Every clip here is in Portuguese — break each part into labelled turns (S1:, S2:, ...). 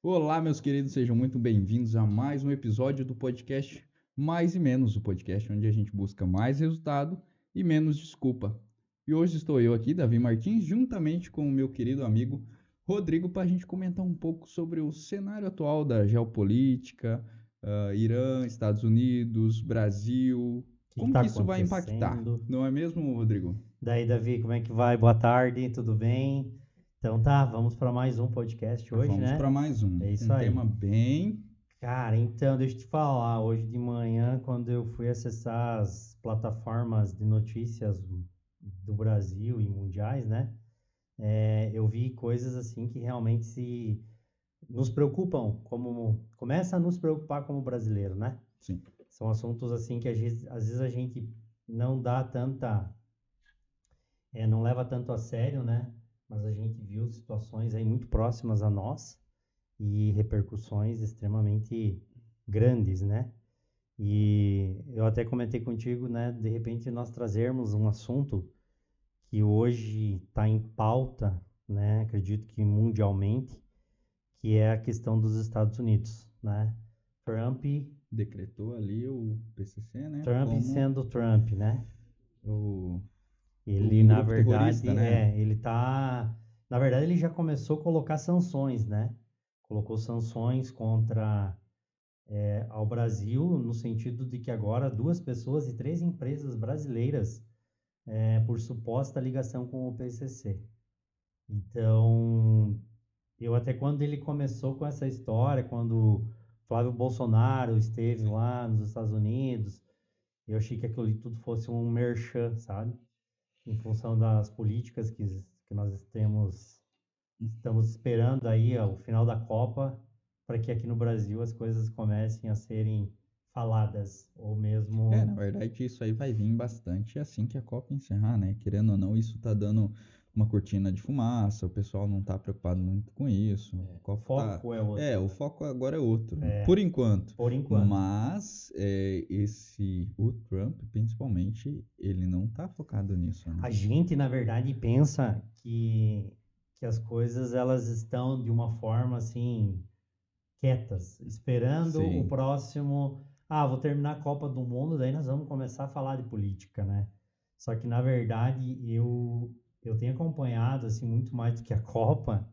S1: Olá, meus queridos, sejam muito bem-vindos a mais um episódio do podcast Mais e Menos, o podcast onde a gente busca mais resultado e menos desculpa. E hoje estou eu aqui, Davi Martins, juntamente com o meu querido amigo Rodrigo, para a gente comentar um pouco sobre o cenário atual da geopolítica, Irã, Estados Unidos, Brasil,
S2: O que
S1: como
S2: está
S1: que isso vai impactar,
S2: acontecendo?
S1: não é mesmo, Rodrigo?
S2: Daí, Davi, como é que vai? Boa tarde, tudo bem? Então tá, vamos para mais um podcast hoje,
S1: Vamos
S2: né?
S1: para mais
S2: É isso
S1: um tema
S2: aí.
S1: bem...
S2: Cara, então, deixa eu te falar, hoje de manhã, quando eu fui acessar as plataformas de notícias do Brasil e mundiais, né? Eu vi coisas assim que realmente se nos preocupam, começa a nos preocupar como brasileiro, né?
S1: Sim.
S2: São assuntos assim que às vezes a gente não dá tanta não leva tanto a sério, né? Mas a gente viu situações aí muito próximas a nós e repercussões extremamente grandes, né? E eu até comentei contigo, né? De repente nós trazermos um assunto que hoje está em pauta, né? Acredito que mundialmente, que é a questão dos Estados Unidos, né? Trump,
S1: Decretou ali o PCC, né,
S2: Trump
S1: como
S2: sendo Trump, né?
S1: o,
S2: Ele,
S1: um
S2: na
S1: grupo terrorista,
S2: verdade,
S1: né?
S2: ele tá. Na verdade, ele já começou a colocar sanções, né? Colocou sanções contra ao Brasil, no sentido de que agora duas pessoas e três empresas brasileiras por suposta ligação com o PCC. Então, eu até quando ele começou com essa história, quando Flávio Bolsonaro esteve lá nos Estados Unidos, eu achei que aquilo ali tudo fosse um merchan, sabe? Em função das políticas que nós estamos esperando aí o final da Copa, para que aqui no Brasil as coisas comecem a serem faladas, ou
S1: Na
S2: mesmo.
S1: verdade, isso aí vai vir bastante assim que a Copa encerrar, né? Querendo ou não, isso tá dando uma cortina de fumaça, o pessoal não tá preocupado muito com isso. A
S2: O
S1: Copa tá.
S2: foco é outro,
S1: O
S2: né?
S1: foco agora é outro,
S2: É,
S1: por enquanto.
S2: por enquanto.
S1: Mas o Trump, principalmente, ele não tá focado nisso, né?
S2: A gente, na verdade, pensa que as coisas elas estão de uma forma assim quietas, esperando o
S1: Sim,
S2: próximo. Ah, vou terminar a Copa do Mundo, daí nós vamos começar a falar de política, né? Só que na verdade eu tenho acompanhado assim muito mais do que a Copa,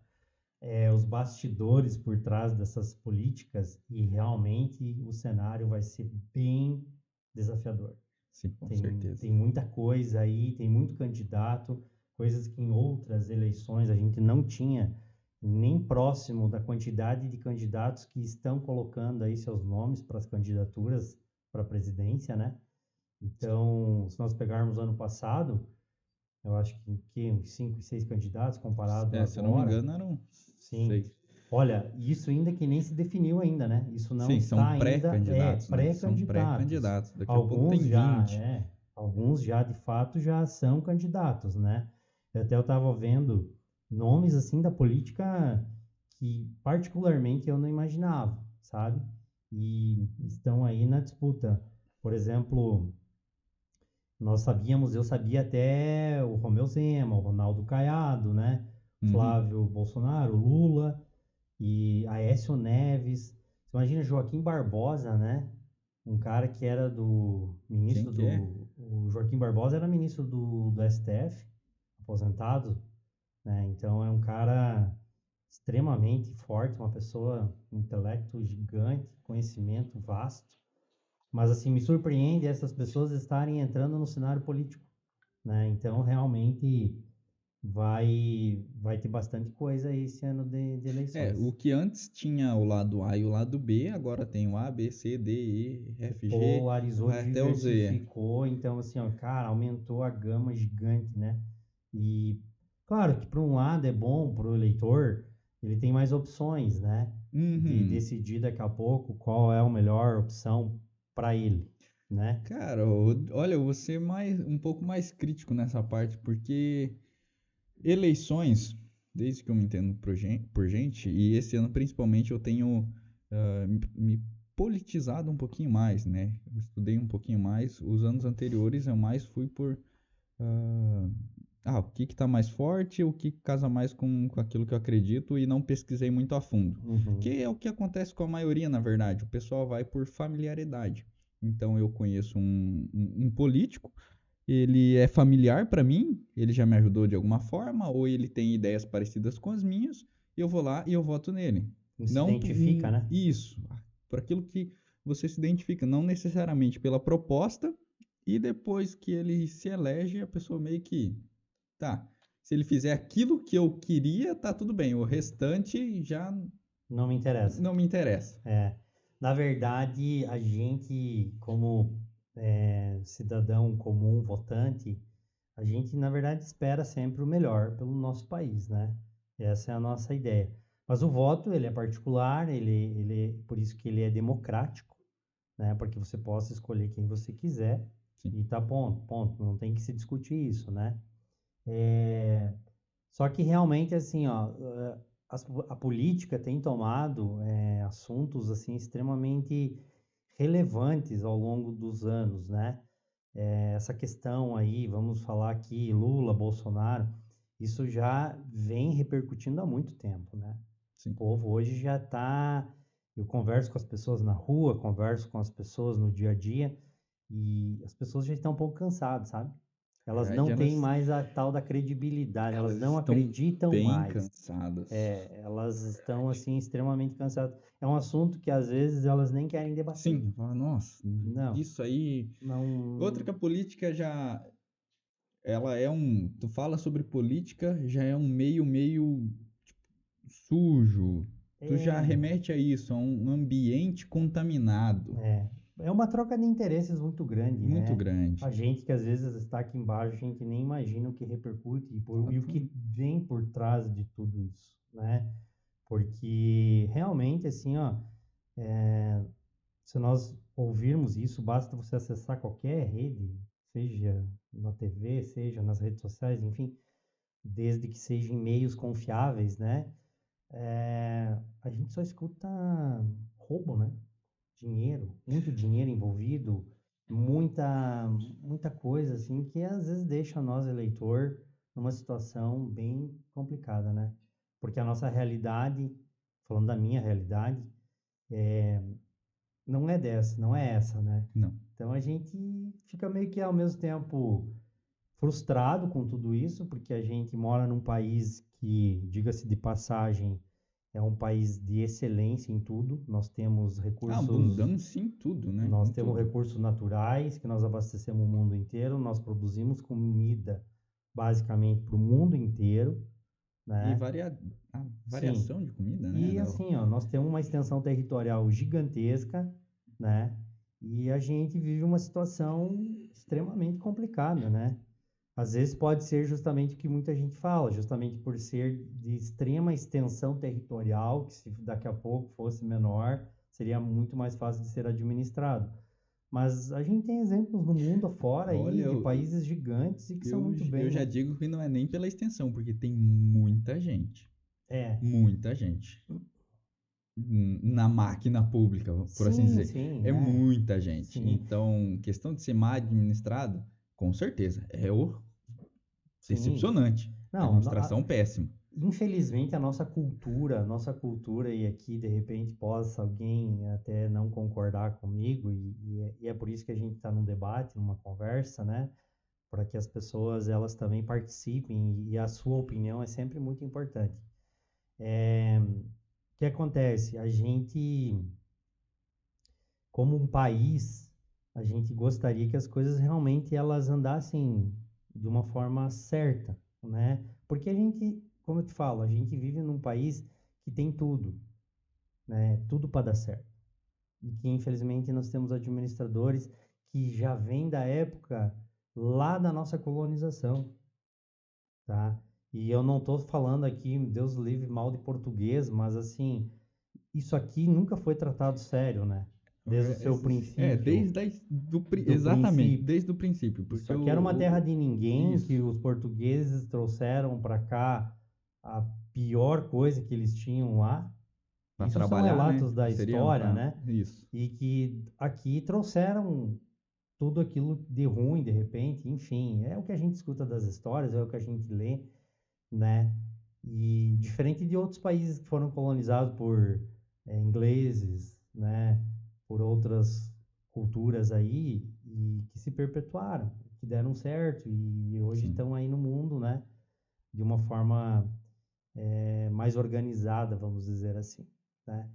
S2: os bastidores por trás dessas políticas e realmente o cenário vai ser bem desafiador.
S1: sim, com certeza.
S2: Tem muita coisa aí, tem muito candidato, coisas que em outras eleições a gente não tinha nem próximo da quantidade de candidatos que estão colocando aí seus nomes para as candidaturas para a presidência, né? Então, se nós pegarmos o ano passado, eu acho que uns 5, 6 candidatos comparado
S1: Se eu não me
S2: agora,
S1: engano, eram
S2: sim.
S1: 6.
S2: Olha, isso ainda que nem se definiu ainda, né? Isso não
S1: Sim, são
S2: está ainda,
S1: pré-candidatos, né? São
S2: pré-candidatos.
S1: pré-candidatos. Daqui a pouco
S2: Alguns
S1: tem
S2: já,
S1: 20.
S2: alguns já de fato já são candidatos, né? Até eu estava vendo nomes assim da política que particularmente eu não imaginava, sabe? E estão aí na disputa. Por exemplo, eu sabia até o Romeu Zema, o Ronaldo Caiado, né?
S1: Uhum.
S2: Flávio Bolsonaro, Lula e Aécio Neves. Você imagina Joaquim Barbosa, né? Um cara que era do
S1: Quem
S2: ministro
S1: que é?
S2: do. O Joaquim Barbosa era ministro do STF, aposentado, né? Então é um cara extremamente forte, uma pessoa, um intelecto gigante, conhecimento vasto. Mas assim, me surpreende essas pessoas estarem entrando no cenário político, né? Então realmente vai ter bastante coisa aí esse ano de
S1: O
S2: eleições.
S1: que antes tinha o lado A e o lado B, agora tem o A, B, C, D, E, F, G,
S2: Polarizou,
S1: vai até o Z.
S2: diversificou, então assim, ó, cara, aumentou a gama gigante, né? E claro que por um lado é bom para o eleitor, ele tem mais opções, né? De
S1: Uhum.
S2: decidir daqui a pouco qual é a melhor opção para ele, né?
S1: Cara, olha, eu vou ser um pouco mais crítico nessa parte, porque eleições, desde que eu me entendo por gente, e esse ano principalmente eu tenho me politizado um pouquinho mais, né? Eu estudei um pouquinho mais. Os anos anteriores eu mais fui por ah, o que está mais forte, o que casa mais com aquilo que eu acredito e não pesquisei muito a fundo.
S2: Uhum.
S1: Que é o que acontece com a maioria, na verdade. O pessoal vai por familiaridade. Então eu conheço um político, ele é familiar para mim, ele já me ajudou de alguma forma, ou ele tem ideias parecidas com as minhas, eu vou lá e eu voto nele.
S2: Não se
S1: Não
S2: identifica, né?
S1: isso, por aquilo que você se identifica, não necessariamente pela proposta, e depois que ele se elege, a pessoa meio que tá. Se ele fizer aquilo que eu queria, tá tudo bem. O restante já
S2: Não me interessa.
S1: não me interessa.
S2: É, na verdade, a gente, como cidadão comum, votante, a gente, na verdade, espera sempre o melhor pelo nosso país, né? Essa é a nossa ideia. Mas o voto, ele é particular, por isso que ele é democrático, né? Para que você possa escolher quem você quiser
S1: Sim.
S2: e tá ponto. Não tem que se discutir isso, né? É, Só que realmente, assim, ó, a política tem tomado assuntos, assim, extremamente relevantes ao longo dos anos, né? Essa questão aí, vamos falar aqui, Lula, Bolsonaro, isso já vem repercutindo há muito tempo, né? O
S1: Sim.
S2: povo hoje já está. Eu converso com as pessoas na rua, converso com as pessoas no dia a dia, e as pessoas já estão um pouco cansadas, sabe?
S1: Na
S2: Elas
S1: verdade,
S2: não têm mais a tal da credibilidade, elas
S1: elas
S2: não
S1: estão
S2: acreditam
S1: bem
S2: mais.
S1: cansadas.
S2: Elas estão, assim, extremamente cansadas. É um assunto que às vezes elas nem querem debater.
S1: Sim, nossa,
S2: Não,
S1: isso aí. Outra
S2: não.
S1: que a política já. Ela é um. Tu fala sobre política, já é um meio sujo. Tu já
S2: É,
S1: remete a isso, a um ambiente contaminado.
S2: é, é uma troca de interesses muito grande,
S1: Muito
S2: né?
S1: grande.
S2: A gente que às vezes está aqui embaixo, a gente nem imagina o que repercute e o que vem por trás de tudo isso, né? Porque realmente, assim, ó, se nós ouvirmos isso, basta você acessar qualquer rede, seja na TV, seja nas redes sociais, enfim, desde que sejam meios confiáveis, né? A gente só escuta roubo, né? Dinheiro, muito dinheiro envolvido, muita, muita coisa assim que às vezes deixa nós, eleitor, numa situação bem complicada, né? Porque a nossa realidade, falando da minha realidade, não é dessa, não é essa, né?
S1: Não.
S2: Então a gente fica meio que ao mesmo tempo frustrado com tudo isso, porque a gente mora num país que, diga-se de passagem, é um país de excelência em tudo.
S1: Abundância em tudo, né?
S2: Nós
S1: Em
S2: temos
S1: tudo.
S2: recursos naturais que nós abastecemos o mundo inteiro, nós produzimos comida basicamente para o mundo inteiro,
S1: E
S2: né?
S1: a
S2: Sim.
S1: variação de comida, né?
S2: E assim, ó, nós temos uma extensão territorial gigantesca, né? E a gente vive uma situação extremamente complicada, né? Às vezes pode ser justamente o que muita gente fala, justamente por ser de extrema extensão territorial, que se daqui a pouco fosse menor, seria muito mais fácil de ser administrado. Mas a gente tem exemplos no mundo afora
S1: Olha,
S2: aí de países gigantes e que são muito
S1: eu já
S2: bem.
S1: digo que não é nem pela extensão, porque tem muita gente.
S2: É,
S1: Muita gente. Na máquina pública, por assim
S2: sim,
S1: dizer.
S2: sim,
S1: É muita gente.
S2: sim,
S1: Então, questão de ser mal administrado, com certeza. É
S2: sim.
S1: decepcionante.
S2: Não,
S1: Administração péssima.
S2: infelizmente a nossa cultura, e aqui de repente possa alguém até não concordar comigo, e é por isso que a gente está num debate, numa conversa, né? Para que as pessoas elas também participem e a sua opinião é sempre muito importante. O que acontece? A gente, como um país, a gente gostaria que as coisas realmente elas andassem de uma forma certa, né? Porque a gente, como eu te falo, a gente vive num país que tem tudo, né? Tudo para dar certo. E que infelizmente nós temos administradores que já vêm da época lá da nossa colonização, tá? E eu não estou falando aqui, Deus livre, mal de português, mas assim, isso aqui nunca foi tratado sério, né? Desde o seu princípio,
S1: Desde
S2: do
S1: exatamente,
S2: princípio.
S1: desde o princípio,
S2: Isso
S1: porque
S2: aqui era uma terra de ninguém que
S1: isso,
S2: os portugueses trouxeram para cá a pior coisa que eles tinham lá.
S1: para
S2: Isso são
S1: trabalhar, né?
S2: relatos da
S1: Seria
S2: história,
S1: para
S2: né?
S1: isso.
S2: E que aqui trouxeram tudo aquilo de ruim, de repente, enfim, é o que a gente escuta das histórias, é o que a gente lê, né? E diferente de outros países que foram colonizados por ingleses, né? Por outras culturas aí e que se perpetuaram, que deram certo e hoje
S1: Sim.
S2: estão aí no mundo, né? De uma forma mais organizada, vamos dizer assim, né?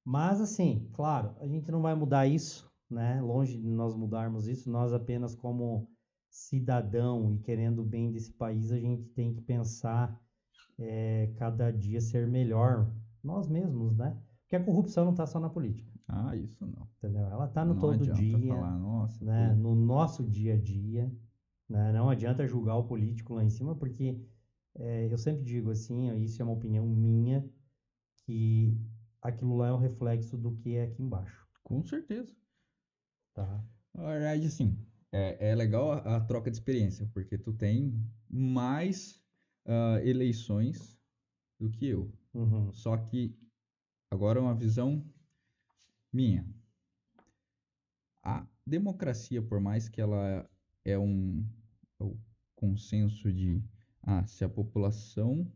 S2: Mas assim, claro, a gente não vai mudar isso, né? Longe de nós mudarmos isso, nós apenas como cidadão e querendo o bem desse país, a gente tem que pensar cada dia ser melhor nós mesmos, né? Porque a corrupção não está só na política,
S1: Ah, isso não.
S2: entendeu? Ela está no
S1: Não
S2: todo
S1: adianta
S2: dia,
S1: falar, nossa,
S2: né? No nosso dia a dia, né? Não adianta julgar o político lá em cima, porque eu sempre digo assim, ó, isso é uma opinião minha, que aquilo lá é um reflexo do que é aqui embaixo,
S1: com certeza.
S2: tá?
S1: Na verdade, assim, é legal a troca de experiência, porque tu tem mais eleições do que eu.
S2: Uhum,
S1: Só que agora uma visão minha. A democracia, por mais que ela é é o consenso de se a população,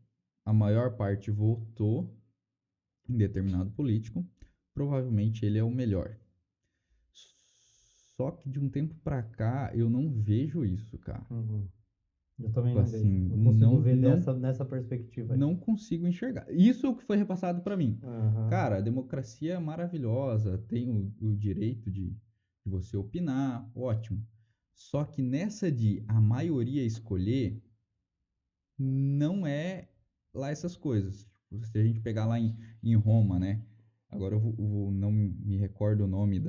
S1: a maior parte votou em determinado político, provavelmente ele é o melhor. Só que de um tempo pra cá eu não vejo isso, cara.
S2: uhum. Eu também
S1: Tipo
S2: não vejo.
S1: assim,
S2: Não consigo ver nessa perspectiva aí.
S1: não consigo enxergar. Isso é o que foi repassado pra mim.
S2: Aham,
S1: Cara, a democracia é maravilhosa, tem o direito de você opinar, ótimo. Só que nessa de a maioria escolher, não é lá essas coisas. Tipo, se a gente pegar lá em Roma, né? Agora não me recordo o nome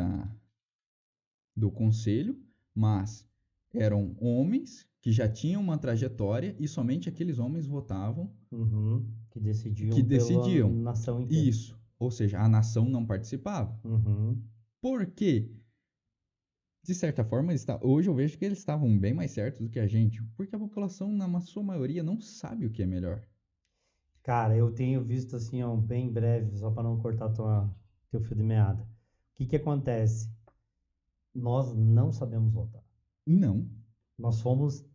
S1: do conselho, mas eram homens que já tinham uma trajetória e somente aqueles homens votavam
S2: uhum. Que
S1: que
S2: decidiam pela
S1: decidiam
S2: nação inteira.
S1: isso. Ou seja, a nação não participava.
S2: Uhum.
S1: Por quê? De certa forma, hoje eu vejo que eles estavam bem mais certos do que a gente, porque a população, na sua maioria, não sabe o que é melhor.
S2: Cara, eu tenho visto assim, ó, bem breve, só para não cortar teu fio de meada. O que que acontece? Nós não sabemos votar.
S1: Não,
S2: Nós fomos,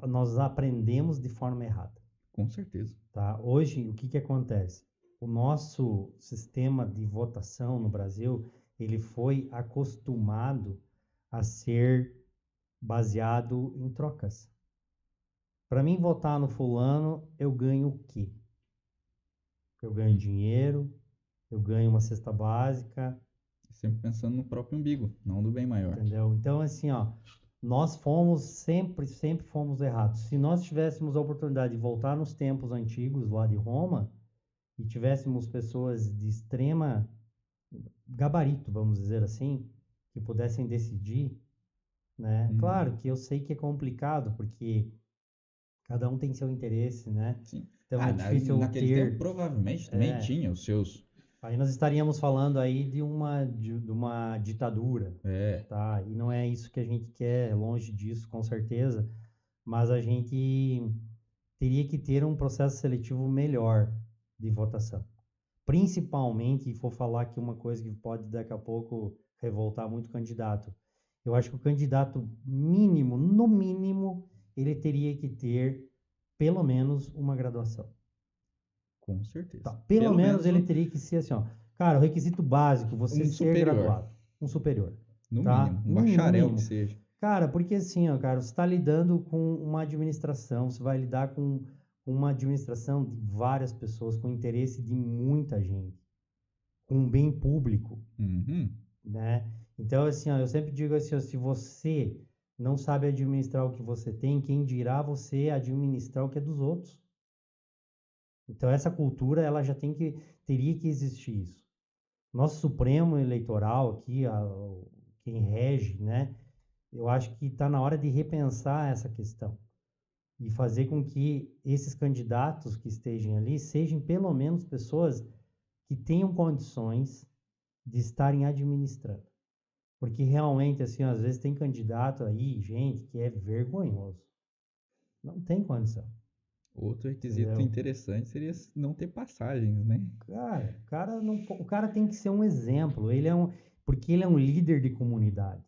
S2: nós aprendemos de forma errada,
S1: com certeza.
S2: tá? Hoje, o que que acontece? O nosso sistema de votação no Brasil, ele foi acostumado a ser baseado em trocas. Para mim votar no fulano, eu ganho o quê? Eu ganho
S1: Hum,
S2: dinheiro, eu ganho uma cesta básica,
S1: Sempre pensando no próprio umbigo, não do bem maior.
S2: entendeu? Então, assim, ó, nós fomos sempre fomos errados. Se nós tivéssemos a oportunidade de voltar nos tempos antigos lá de Roma e tivéssemos pessoas de extrema gabarito, vamos dizer assim, que pudessem decidir, né?
S1: Uhum.
S2: Claro que eu sei que é complicado, porque cada um tem seu interesse, né?
S1: Sim.
S2: Então é difícil
S1: Naquele tempo,
S2: ter.
S1: provavelmente também
S2: É,
S1: tinha os seus.
S2: aí nós estaríamos falando aí de uma ditadura,
S1: É,
S2: tá? E não é isso que a gente quer, longe disso, com certeza, mas a gente teria que ter um processo seletivo melhor de votação. Principalmente, e vou falar aqui uma coisa que pode daqui a pouco revoltar muito o candidato. Eu acho que o candidato mínimo, no mínimo, ele teria que ter pelo menos uma graduação.
S1: com certeza.
S2: Tá? Pelo
S1: Pelo
S2: menos
S1: menos
S2: ele teria que ser assim, ó. Cara, o requisito básico, você
S1: um
S2: ser
S1: superior,
S2: graduado, um superior,
S1: no
S2: tá?
S1: mínimo, um
S2: Mínimo,
S1: bacharel que
S2: mínimo.
S1: seja.
S2: Cara, porque assim, ó, cara, você está lidando com uma administração, você vai lidar com uma administração de várias pessoas, com interesse de muita gente, com um bem público,
S1: Uhum,
S2: né? Então, assim, ó, eu sempre digo assim, ó, se você não sabe administrar o que você tem, quem dirá você administrar o que é dos outros? Então, essa cultura, ela já teria que existir isso. Nosso Supremo Eleitoral aqui, quem rege, né? Eu acho que está na hora de repensar essa questão e fazer com que esses candidatos que estejam ali sejam pelo menos pessoas que tenham condições de estarem administrando. Porque realmente, assim, às vezes tem candidato aí, gente, que é vergonhoso. Não tem condição,
S1: outro requisito
S2: entendeu?
S1: interessante seria não ter passagens, né?
S2: Cara, o cara tem que ser um exemplo. Porque ele é um líder de comunidade.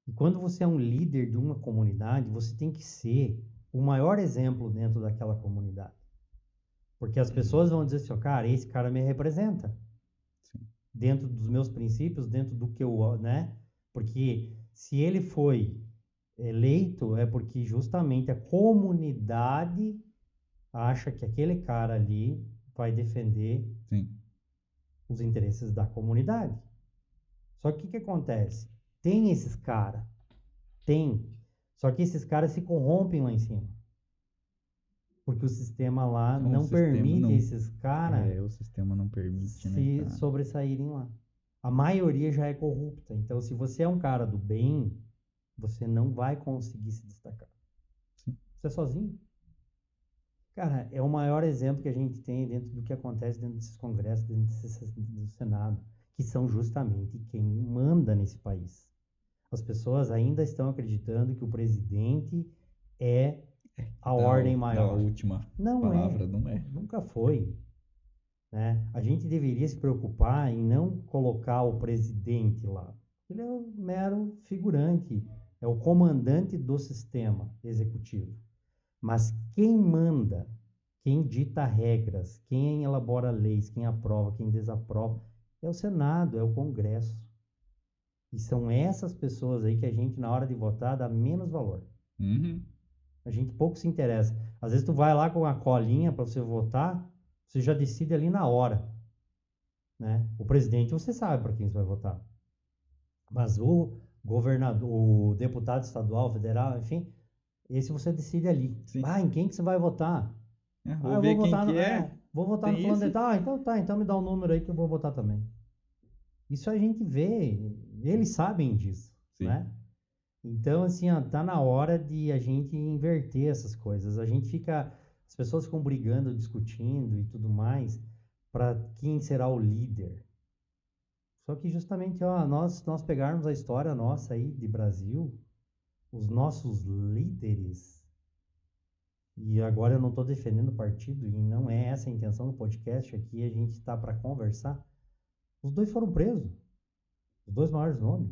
S2: E quando você é um líder de uma comunidade, você tem que ser o maior exemplo dentro daquela comunidade. Porque as pessoas vão dizer assim, ó, cara, esse cara me representa.
S1: Sim.
S2: Dentro dos meus princípios, dentro do que eu, né? Porque se ele foi eleito, é porque justamente a comunidade acha que aquele cara ali vai defender
S1: Sim.
S2: os interesses da comunidade. Só que o que acontece? Tem esses caras, tem. Só que esses caras se corrompem lá em cima. Porque o sistema lá
S1: Então, o
S2: não
S1: sistema
S2: permite
S1: não,
S2: esses caras
S1: o sistema não permite, né,
S2: se
S1: cara?
S2: sobressaírem lá. A maioria já é corrupta. Então, se você é um cara do bem, você não vai conseguir se destacar.
S1: Sim.
S2: Você é sozinho. Cara, é o maior exemplo que a gente tem dentro do que acontece dentro desses congressos, dentro do Senado, que são justamente quem manda nesse país. As pessoas ainda estão acreditando que o presidente é a ordem
S1: Da
S2: maior.
S1: última
S2: Não é,
S1: palavra, não é?
S2: nunca foi, né? A gente deveria se preocupar em não colocar o presidente lá. Ele é um mero figurante, é o comandante do sistema executivo. Mas quem manda, quem dita regras, quem elabora leis, quem aprova, quem desaprova, é o Senado, é o Congresso. E são essas pessoas aí que a gente, na hora de votar, dá menos valor.
S1: Uhum.
S2: A gente pouco se interessa. Às vezes tu vai lá com a colinha para você votar, você já decide ali na hora, né? O presidente você sabe para quem você vai votar. Mas o governador, o deputado estadual, federal, enfim, esse você decide ali.
S1: Sim.
S2: Ah, em quem que você vai votar?
S1: É,
S2: Ah,
S1: vou
S2: eu vou
S1: ver quem
S2: votar
S1: que
S2: no,
S1: é.
S2: vou votar no
S1: Tem
S2: fulano de
S1: esse?
S2: tal. Ah, então tá, então me dá um número aí que eu vou votar também. Isso a gente vê, eles sabem disso,
S1: Sim.
S2: né? Então, assim, ó, tá na hora de a gente inverter essas coisas. A gente fica, as pessoas ficam brigando, discutindo e tudo mais para quem será o líder. Só que justamente, ó, nós pegarmos a história nossa aí de Brasil, os nossos líderes, e agora eu não estou defendendo o partido e não é essa a intenção do podcast aqui, a gente está para conversar. Os dois foram presos, os dois maiores nomes.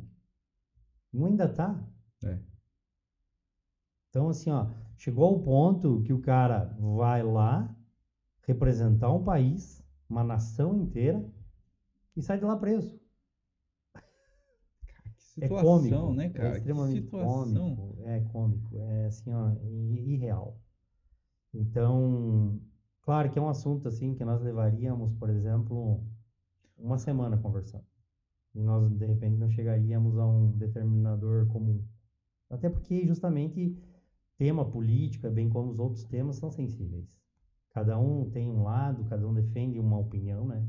S2: Um ainda tá.
S1: É.
S2: Então, assim, ó, chegou ao ponto que o cara vai lá representar um país, uma nação inteira, e sai de lá preso.
S1: Que
S2: É
S1: situação,
S2: cômico,
S1: né,
S2: é
S1: cara? Que
S2: extremamente
S1: situação.
S2: cômico, é assim, ó, irreal. Então, claro que é um assunto assim que nós levaríamos, por exemplo, uma semana conversando. E nós, de repente, não chegaríamos a um determinador comum. Até porque, justamente, tema política, bem como os outros temas, são sensíveis. Cada um tem um lado, cada um defende uma opinião, né?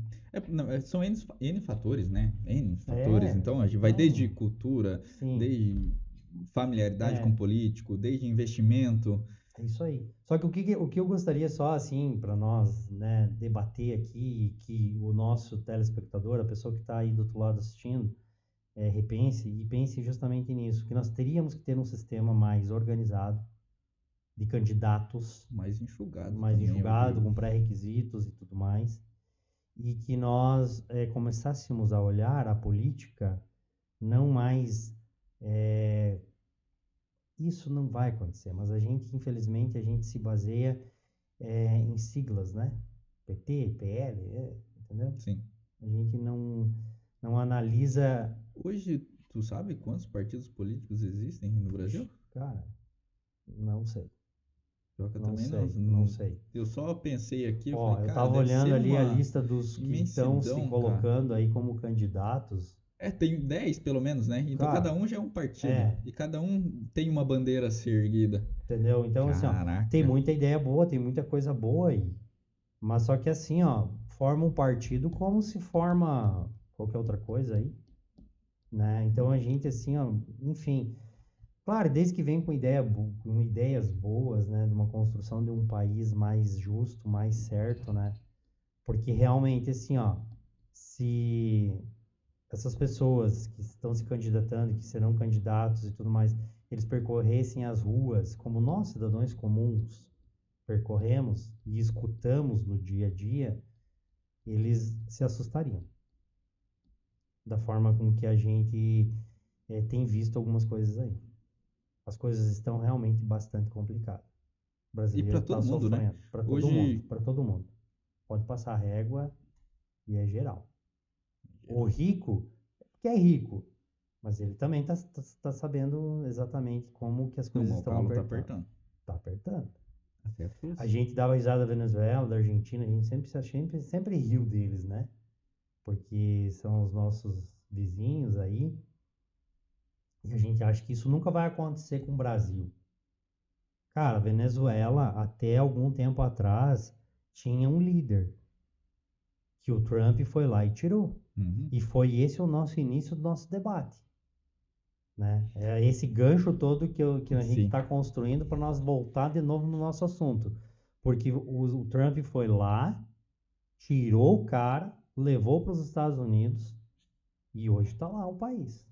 S1: São N fatores, né? N fatores.
S2: É,
S1: Então, a gente vai desde
S2: então,
S1: cultura,
S2: sim,
S1: desde familiaridade com
S2: é,
S1: político, desde investimento.
S2: é isso aí. Só que o que eu gostaria só, assim, para nós, né, debater aqui, que o nosso telespectador, a pessoa que está aí do outro lado assistindo, repense e pense justamente nisso, que nós teríamos que ter um sistema mais organizado de candidatos,
S1: Mais enxugado
S2: mais
S1: também, eu
S2: enxugado,
S1: diria.
S2: com pré-requisitos e tudo mais, e que nós começássemos a olhar a política não mais isso não vai acontecer, mas a gente, infelizmente, a gente se baseia em siglas, né? PT, PL, entendeu?
S1: Sim.
S2: A gente não analisa,
S1: Hoje, tu sabe quantos partidos políticos existem no Brasil?
S2: cara, não sei,
S1: Pior que eu
S2: não
S1: também não.
S2: sei, não sei.
S1: Eu só pensei aqui, eu falei,
S2: Ó, eu
S1: cara,
S2: tava
S1: deve
S2: olhando
S1: ser
S2: ali a
S1: uma
S2: lista dos que estão se
S1: imensidão, cara.
S2: colocando aí como candidatos.
S1: É, tem 10 pelo menos, né? Então cada
S2: Cara,
S1: um já é um partido.
S2: é,
S1: E cada um tem uma bandeira a ser erguida.
S2: entendeu? Então, assim, ó, tem
S1: Caraca.
S2: muita ideia boa, tem muita coisa boa aí. Mas só que assim, ó, forma um partido como se forma qualquer outra coisa aí, né? Então a gente assim, ó, enfim, claro, desde que vem com com ideias boas, né, de uma construção de um país mais justo, mais certo, né? Porque realmente assim, ó, se essas pessoas que estão se candidatando, que serão candidatos e tudo mais, eles percorressem as ruas como nós, cidadãos comuns, percorremos e escutamos no dia a dia, eles se assustariam da forma com que a gente tem visto algumas coisas aí. As coisas estão realmente bastante complicadas. O
S1: E
S2: brasileiro
S1: para
S2: está
S1: todo mundo, né?
S2: sofrendo. Para todo mundo,
S1: Hoje,
S2: para todo mundo. Pode passar régua e é geral. O rico, que é rico, mas ele também está sabendo exatamente como que as
S1: não,
S2: coisas
S1: o
S2: estão
S1: calo tá
S2: apertando.
S1: apertando.
S2: Está apertando.
S1: Até pros...
S2: A gente dava risada da Venezuela, da Argentina, a gente sempre riu deles, né? Porque são os nossos vizinhos aí, e a gente acha que isso nunca vai acontecer com o Brasil. Cara, a Venezuela, até algum tempo atrás, tinha um líder que o Trump foi lá e tirou.
S1: Uhum.
S2: E foi esse o nosso início do nosso debate, né? É esse gancho todo que a gente
S1: Sim.
S2: está construindo para nós voltar de novo no nosso assunto. Porque o Trump foi lá, tirou o cara, levou para os Estados Unidos e hoje está lá o país.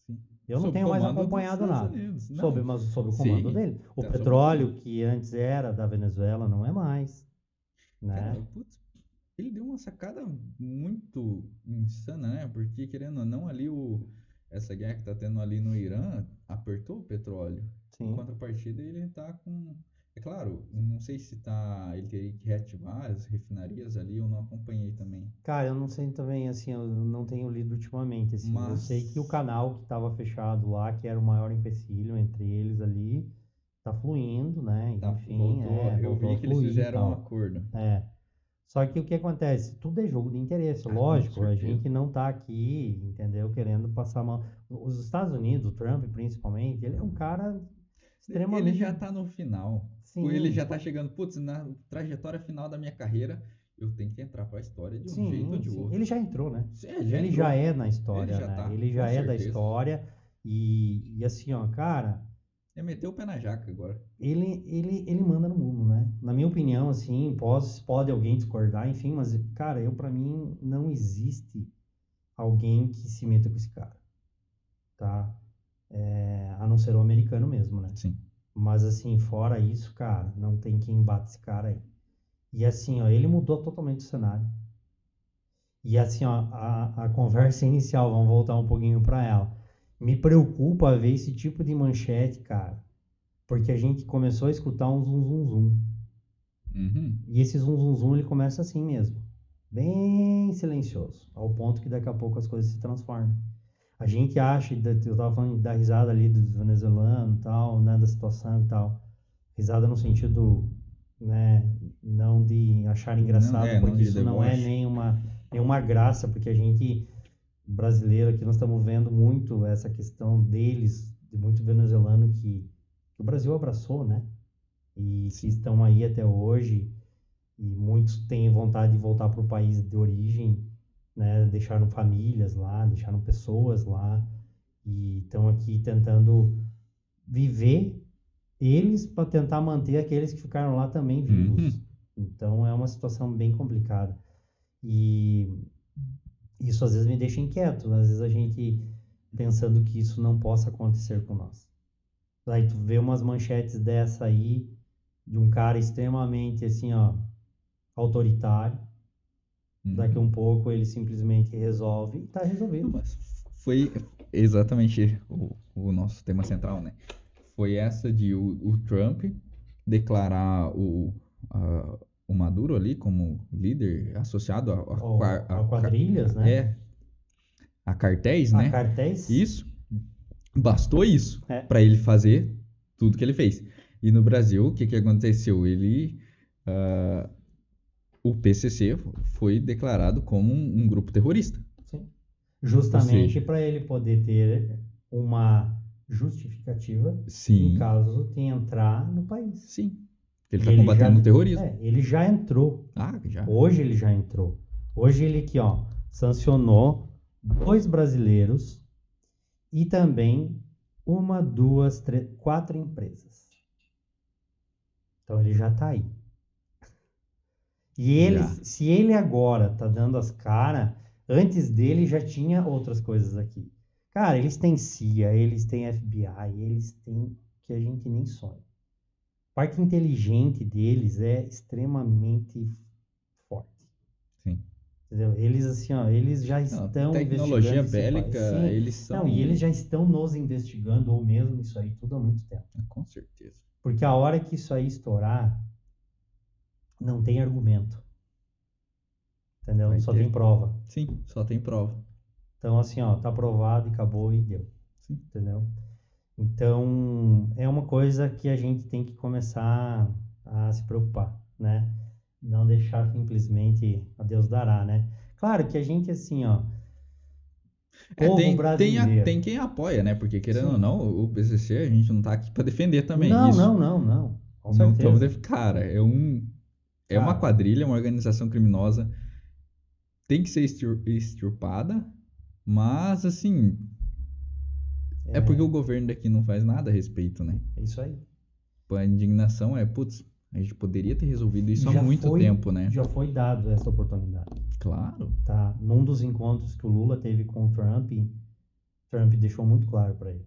S1: Sim.
S2: Eu não
S1: Sob
S2: tenho mais
S1: comando dos
S2: acompanhado
S1: Estados
S2: nada
S1: Unidos.
S2: sobre,
S1: Não.
S2: mas sob o comando
S1: Sim.
S2: dele. O
S1: Tá sob
S2: petróleo
S1: comando.
S2: que antes era da Venezuela não é mais, né?
S1: Cara, putz, ele deu uma sacada muito insana, né? Porque, querendo ou não, essa guerra que tá tendo ali no Irã apertou o petróleo. Em
S2: Sim.
S1: contrapartida, ele tá com. É claro, não sei se tá. Ele teria que reativar as refinarias ali, eu não acompanhei também.
S2: Cara, eu não sei também, assim, eu não tenho lido ultimamente, assim. Eu sei que o
S1: Mas.
S2: canal que estava fechado lá, que era o maior empecilho entre eles ali, tá fluindo, né?
S1: Tá,
S2: Enfim,
S1: voltou. Eu
S2: voltou
S1: vi
S2: a
S1: que eles
S2: fluir e
S1: fizeram um
S2: tal.
S1: acordo.
S2: É. Só que o que acontece? Tudo é jogo de interesse,
S1: Ah, com
S2: lógico. A
S1: certeza.
S2: gente não tá aqui, entendeu? Querendo passar a mão. Os Estados Unidos, o Trump principalmente, ele é um cara
S1: Ele
S2: extremamente.
S1: já tá no final. Ele
S2: Sim,
S1: já tá chegando, putz, na trajetória final da minha carreira, eu tenho que entrar pra história de um jeito ou
S2: sim,
S1: de
S2: sim.
S1: outro.
S2: Ele já entrou, né?
S1: É, já
S2: Ele já
S1: entrou.
S2: é na
S1: Ele
S2: história,
S1: já
S2: né?
S1: tá,
S2: Ele
S1: com
S2: já é da
S1: certeza.
S2: história. E assim, ó, cara,
S1: É meter o pé na jaca agora.
S2: ele manda no mundo, né? Na minha opinião, assim, pode alguém discordar, enfim, mas, cara, para mim, não existe alguém que se meta com esse cara, tá? A não ser o americano mesmo, né?
S1: Sim.
S2: Mas, assim, fora isso, cara, não tem quem bate esse cara aí. E assim, ó, ele mudou totalmente o cenário. E assim, ó, a conversa inicial, vamos voltar um pouquinho para ela. Me preocupa ver esse tipo de manchete, cara, porque a gente começou a escutar um zum zum zum.
S1: Uhum.
S2: E esse zum zum zum ele começa assim mesmo, bem silencioso, ao ponto que daqui a pouco as coisas se transformam. A gente acha, eu tava falando da risada ali dos venezuelanos e tal, né, da situação e tal. Risada no sentido, né, não de achar
S1: Não,
S2: engraçado,
S1: não
S2: porque
S1: de
S2: isso não é
S1: deboche.
S2: nenhuma graça, porque a gente brasileiro aqui nós estamos vendo muito essa questão deles, de muito venezuelano que o Brasil abraçou, né? E que
S1: Sim.
S2: estão aí até hoje, e muitos têm vontade de voltar para o país de origem, né? Deixaram famílias lá, deixaram pessoas lá, e estão aqui tentando viver eles para tentar manter aqueles que ficaram lá também vivos.
S1: Uhum.
S2: Então é uma situação bem complicada. E isso às vezes me deixa inquieto, às vezes a gente pensando que isso não possa acontecer com nós. Aí tu vê umas manchetes dessa aí, de um cara extremamente assim, ó, autoritário, daqui
S1: Uhum.
S2: um pouco ele simplesmente resolve e tá
S1: Não,
S2: resolvido.
S1: mas foi exatamente o nosso tema central, né? Foi essa de o Trump declarar o Maduro ali como líder associado
S2: A quadrilhas, né?
S1: é, a cartéis,
S2: A
S1: né?
S2: cartéis,
S1: Isso, bastou isso
S2: é,
S1: para ele fazer tudo que ele fez. E no Brasil, o que, que aconteceu? O PCC foi declarado como um grupo terrorista.
S2: sim.
S1: Ou
S2: Justamente
S1: seja,
S2: para ele poder ter uma justificativa em
S1: sim,
S2: caso de entrar no país.
S1: sim, ele
S2: E
S1: está combatendo o terrorismo.
S2: ele já entrou.
S1: Ah, já.
S2: Hoje ele já entrou. Hoje ele aqui, ó, sancionou 2 brasileiros e também uma, duas, três, 4 empresas. Então ele já está aí. E ele,
S1: Já.
S2: se ele agora tá dando as caras, antes dele já tinha outras coisas aqui. Cara, eles têm CIA, eles têm FBI, eles têm que a gente nem sonha. A parte inteligente deles é extremamente forte.
S1: Sim.
S2: Entendeu? Eles assim, ó, eles já
S1: Não,
S2: estão
S1: tecnologia
S2: investigando esse
S1: bélica,
S2: país. Sim.
S1: eles
S2: Não,
S1: são.
S2: e eles já estão nos investigando, ou mesmo isso aí, tudo há muito tempo.
S1: Com certeza.
S2: Porque a hora que isso aí estourar, não tem argumento, entendeu?
S1: Vai
S2: Só tem
S1: ter.
S2: prova.
S1: Sim, só tem prova.
S2: Então, assim, ó, tá aprovado e acabou e deu,
S1: Sim.
S2: entendeu? Então, é uma coisa que a gente tem que começar a se preocupar, né? Não deixar simplesmente a Deus dará, né? Claro que a gente, assim, ó, povo
S1: Tem
S2: brasileiro,
S1: quem apoia, né? Porque querendo ou
S2: sim.
S1: não, o PCC a gente não tá aqui pra defender também.
S2: Não,
S1: Isso.
S2: não, não, não, com
S1: Não estamos.
S2: certeza.
S1: Cara, é uma
S2: Cara,
S1: quadrilha, uma organização criminosa. Tem que ser extirpada. Mas, assim. É porque o
S2: é,
S1: governo daqui não faz nada a respeito, né?
S2: é isso aí.
S1: A indignação é, putz, a gente poderia ter resolvido
S2: E
S1: isso há muito tempo, né?
S2: já foi dado essa oportunidade,
S1: Claro.
S2: tá? Num dos encontros que o Lula teve com o Trump deixou muito claro para ele.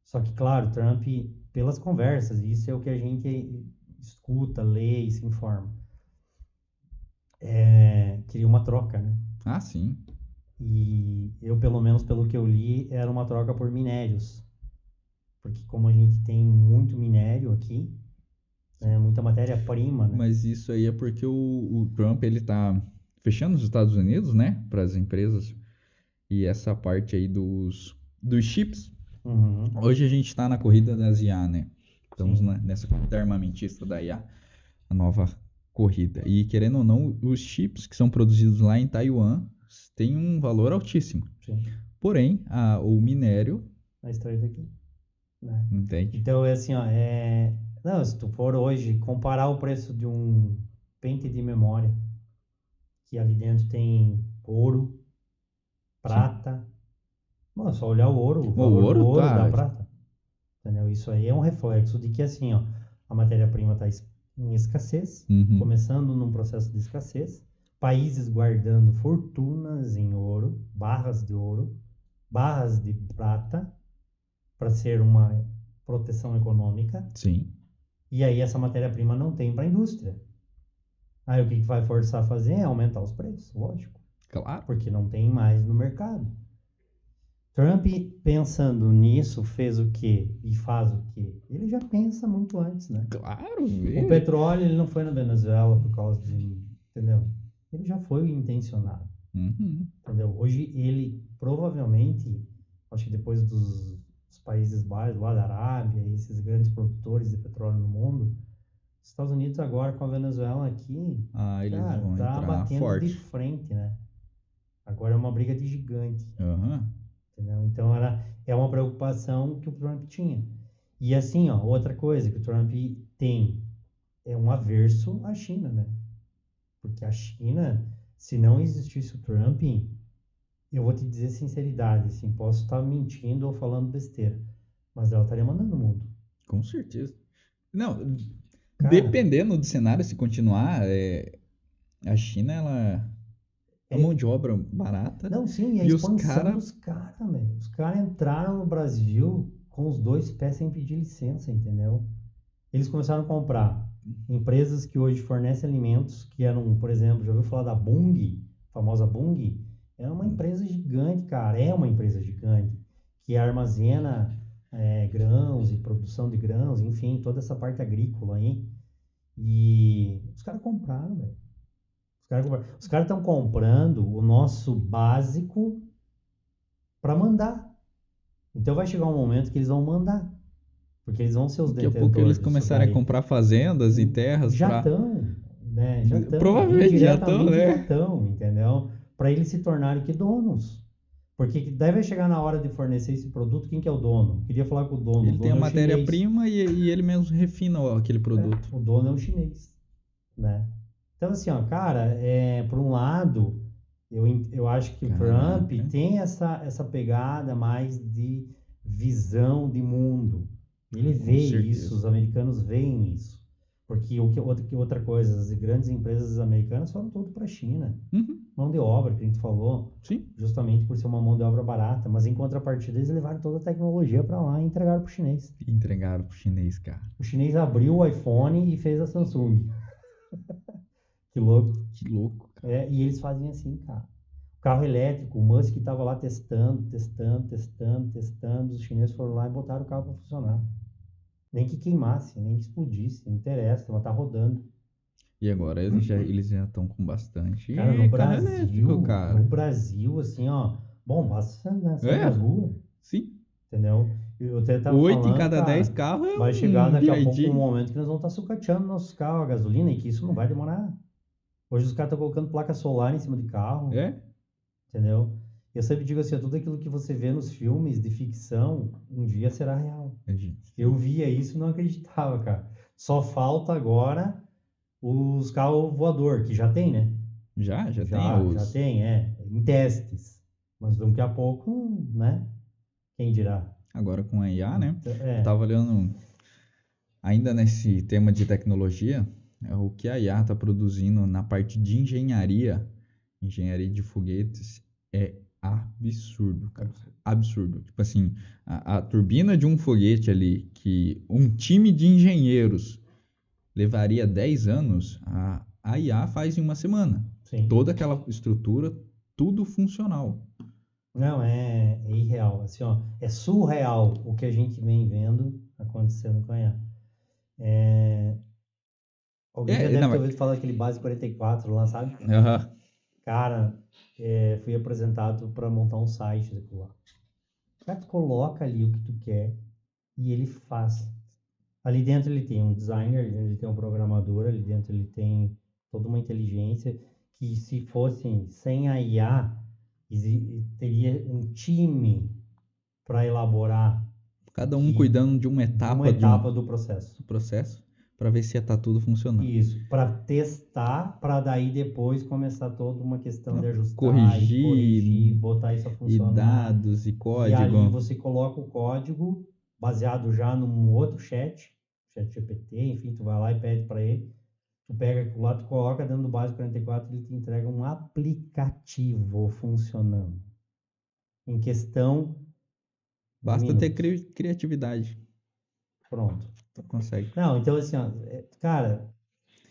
S2: Só que, claro, Trump, pelas conversas, isso é o que a gente escuta, lê e se informa, queria uma troca, né?
S1: Ah, sim.
S2: E eu, pelo menos pelo que eu li, era uma troca por minérios. Porque como a gente tem muito minério aqui, né, muita matéria-prima, né?
S1: Mas isso aí é porque o Trump, ele tá fechando os Estados Unidos, né? Para as empresas. E essa parte aí dos chips.
S2: Uhum,
S1: Hoje a gente está na corrida das IA, né? Estamos
S2: sim,
S1: nessa corrida armamentista da IA, a nova corrida. E querendo ou não, os chips que são produzidos lá em Taiwan têm um valor altíssimo.
S2: sim.
S1: Porém, o minério,
S2: A extrair daqui, né?
S1: entende?
S2: Então, é assim, ó, Não, se tu for hoje comparar o preço de um pente de memória, que ali dentro tem ouro,
S1: Sim.
S2: prata. Mano, é só olhar o ouro, o
S1: O
S2: valor do
S1: ouro
S2: ouro, da
S1: tá.
S2: prata. Entendeu? Isso aí é um reflexo de que, assim, ó, a matéria-prima está em escassez,
S1: Uhum.
S2: começando num processo de escassez, países guardando fortunas em ouro, barras de prata, para ser uma proteção econômica,
S1: Sim,
S2: e aí essa matéria-prima não tem para a indústria. Aí o que vai forçar a fazer é aumentar os preços, lógico,
S1: claro.
S2: porque não tem mais no mercado. Trump, pensando nisso, fez o quê? E faz o quê? Ele já pensa muito antes, né?
S1: Claro,
S2: O
S1: vê.
S2: petróleo, ele não foi na Venezuela por causa de, entendeu? Ele já foi intencionado,
S1: Uhum.
S2: entendeu? Hoje ele provavelmente, acho que depois dos países baixos, lá da Arábia, esses grandes produtores de petróleo no mundo, os Estados Unidos agora com a Venezuela aqui,
S1: Ah, eles
S2: cara,
S1: vão
S2: tá
S1: entrar
S2: batendo de
S1: forte.
S2: frente, né? Agora é uma briga de gigante.
S1: Aham.
S2: Entendeu? Então é uma preocupação que o Trump tinha. E assim, ó, outra coisa que o Trump tem é um averso à China, né? Porque a China, se não existisse o Trump, eu vou te dizer sinceridade, assim, posso estar mentindo ou falando besteira, mas ela estaria mandando o mundo.
S1: Com certeza. Não,
S2: Cara,
S1: dependendo do cenário, se continuar, a China, ela é mão
S2: é,
S1: de obra barata
S2: não, sim, e a
S1: e os
S2: expansão
S1: caras.
S2: dos caras, velho. Os caras entraram no Brasil com os dois pés sem pedir licença, entendeu? Eles começaram a comprar empresas que hoje fornecem alimentos, que eram, por exemplo, já ouviu falar da Bunge, a famosa Bunge? É uma empresa gigante, cara, é uma empresa gigante, que armazena grãos e produção de grãos, enfim, toda essa parte agrícola aí. E os caras compraram, velho. Os caras estão comprando o nosso básico para mandar. Então vai chegar um momento que eles vão mandar, porque eles vão ser os
S1: Daqui a pouco eles
S2: detentores disso
S1: começarem a
S2: daí.
S1: comprar fazendas e terras
S2: Já
S1: para.
S2: estão, né? Já estão,
S1: Provavelmente já estão,
S2: indiretamente já
S1: né?
S2: estão, entendeu? Para eles se tornarem que donos. Porque deve chegar na hora de fornecer esse produto, quem que é o dono? Queria falar com o
S1: Ele tem a
S2: dono é o chinês.
S1: matéria-prima e ele mesmo refina aquele produto.
S2: O dono é o chinês, né? Então, assim, ó, cara, por um lado, eu acho que o Trump
S1: Caraca,
S2: tem essa pegada mais de visão de mundo. Ele
S1: com
S2: vê isso,
S1: certeza.
S2: os americanos veem isso. Porque outra coisa, as grandes empresas americanas foram tudo para a China.
S1: Uhum,
S2: Mão de obra, que a gente falou,
S1: sim.
S2: justamente por ser uma mão de obra barata. Mas em contrapartida, eles levaram toda a tecnologia para lá e entregaram para o chinês.
S1: E entregaram pro chinês, cara.
S2: O chinês abriu o iPhone e fez a Samsung. Que louco.
S1: Que louco.
S2: E eles fazem assim, cara. O carro elétrico, o Musk estava lá testando, os chineses foram lá e botaram o carro para funcionar. Nem que queimasse, nem que explodisse, não interessa, mas tá rodando.
S1: E agora eles já estão com bastante
S2: Cara, no
S1: carro elétrico,
S2: Brasil, no
S1: cara.
S2: Brasil, assim, ó, bom, basta, né, sair
S1: É,
S2: nas ruas,
S1: sim.
S2: entendeu? Eu até tava
S1: 8 em
S2: falando,
S1: cada 10
S2: cara,
S1: carros é
S2: vai chegar
S1: um
S2: daqui a pouco um
S1: BYD.
S2: momento que nós vamos estar sucateando nossos carros a gasolina e que isso não vai demorar. Hoje os caras estão colocando placa solar em cima de carro,
S1: É?
S2: entendeu? Eu sempre digo assim, ó, tudo aquilo que você vê nos filmes de ficção, um dia será real. Eu via isso e não acreditava, cara. Só falta agora os carros voador, que já tem, né?
S1: Já tem
S2: Já
S1: os.
S2: tem, em testes. Mas daqui a pouco, né? Quem dirá?
S1: Agora com a IA, né?
S2: Então,
S1: Eu tava olhando, ainda nesse tema de tecnologia, o que a IA está produzindo na parte de engenharia de foguetes, é absurdo, cara. Absurdo. Tipo assim, a turbina de um foguete ali, que um time de engenheiros levaria 10 anos, a IA faz em uma semana.
S2: sim.
S1: Toda aquela estrutura, tudo funcional.
S2: Não, é irreal. Assim, ó, é surreal o que a gente vem vendo acontecendo com a IA. Alguém já deve
S1: Não,
S2: ter ouvido falar daquele Base 44 lá, sabe?
S1: aham.
S2: Cara, fui apresentado para montar um site daquilo lá. O cara, tu coloca ali o que tu quer e ele faz. Ali dentro ele tem um designer, ali dentro ele tem um programador, ali dentro ele tem toda uma inteligência que se fosse sem a IA, teria um time para elaborar
S1: Cada um
S2: que
S1: cuidando de uma
S2: de uma
S1: etapa
S2: etapa do processo.
S1: do processo para ver se está tudo funcionando.
S2: Isso, para testar, para daí depois começar toda uma questão de ajustar e corrigir,
S1: Corrigir
S2: botar isso a
S1: e
S2: funcionar.
S1: dados e
S2: E ali
S1: código.
S2: você coloca o código baseado já num outro chat GPT, enfim, tu vai lá e pede para ele, tu pega aquilo lá, tu coloca dentro do Base 44, ele te entrega um aplicativo funcionando em questão de
S1: Basta ter
S2: minutos.
S1: criatividade.
S2: Pronto.
S1: Tu consegue.
S2: Não, então assim, ó, cara,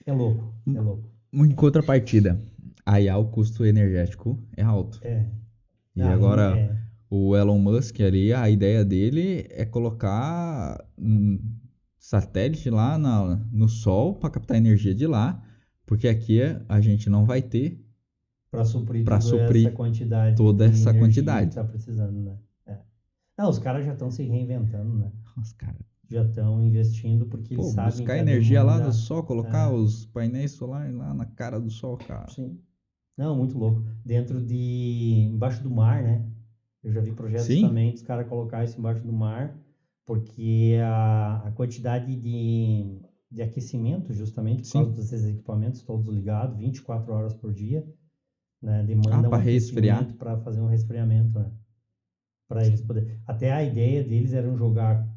S2: é louco, é louco.
S1: Em contrapartida, aí o custo energético é alto.
S2: É,
S1: E agora o Elon Musk ali, a ideia dele é colocar satélite lá no Sol para captar energia de lá, porque aqui a gente não vai ter
S2: para suprir
S1: para
S2: toda essa
S1: suprir
S2: quantidade
S1: toda
S2: de
S1: essa
S2: energia que
S1: quantidade.
S2: está precisando, né? Não, os caras já estão se reinventando, né?
S1: Os caras,
S2: Já estão investindo porque eles
S1: pô,
S2: sabem
S1: buscar
S2: que a
S1: energia lá do
S2: demanda
S1: Sol, colocar
S2: é,
S1: os painéis solares lá na cara do Sol, cara.
S2: sim. Não, muito louco. Embaixo do mar, né? Eu já vi projetos
S1: Sim,
S2: também dos caras colocar isso embaixo do mar, porque a quantidade de aquecimento, justamente por causa
S1: sim.
S2: desses equipamentos todos ligados, 24 horas por dia, né?
S1: Ah,
S2: Demanda um
S1: para resfriar.
S2: aquecimento para fazer um resfriamento, né? Para eles poderem. Até a ideia deles era jogar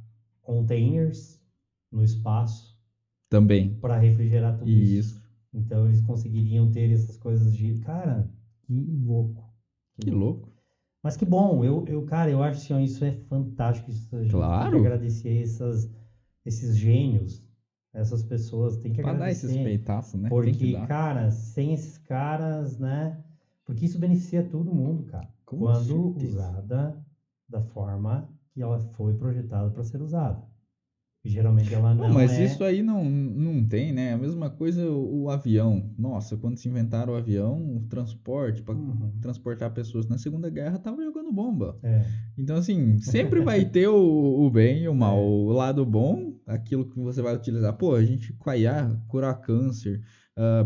S2: containers no espaço
S1: Também.
S2: para refrigerar tudo isso.
S1: Isso.
S2: Então eles conseguiriam ter essas coisas de. Cara, que louco. Que
S1: Que
S2: louco.
S1: louco.
S2: Mas que bom, cara, eu acho que assim, isso é fantástico. Isso, a gente tem que
S1: Claro.
S2: agradecer esses gênios, essas pessoas, tem que
S1: Pra dar esses
S2: agradecer.
S1: peitaços, né? Tem que
S2: Porque,
S1: dar.
S2: cara, sem esses caras, né? Porque isso beneficia todo mundo, cara.
S1: Com
S2: Quando
S1: certeza.
S2: usada da forma que ela foi projetada para ser usada. E geralmente ela
S1: Não,
S2: não
S1: mas isso
S2: é.
S1: aí não tem, né? A mesma coisa o avião. Nossa, quando se inventaram o avião, o transporte, para
S2: Uhum.
S1: transportar pessoas na Segunda Guerra, tava jogando bomba.
S2: É,
S1: Então, assim, sempre vai ter o bem e o mal.
S2: é,
S1: O lado bom, aquilo que você vai utilizar. Pô, a gente com a IA curar câncer,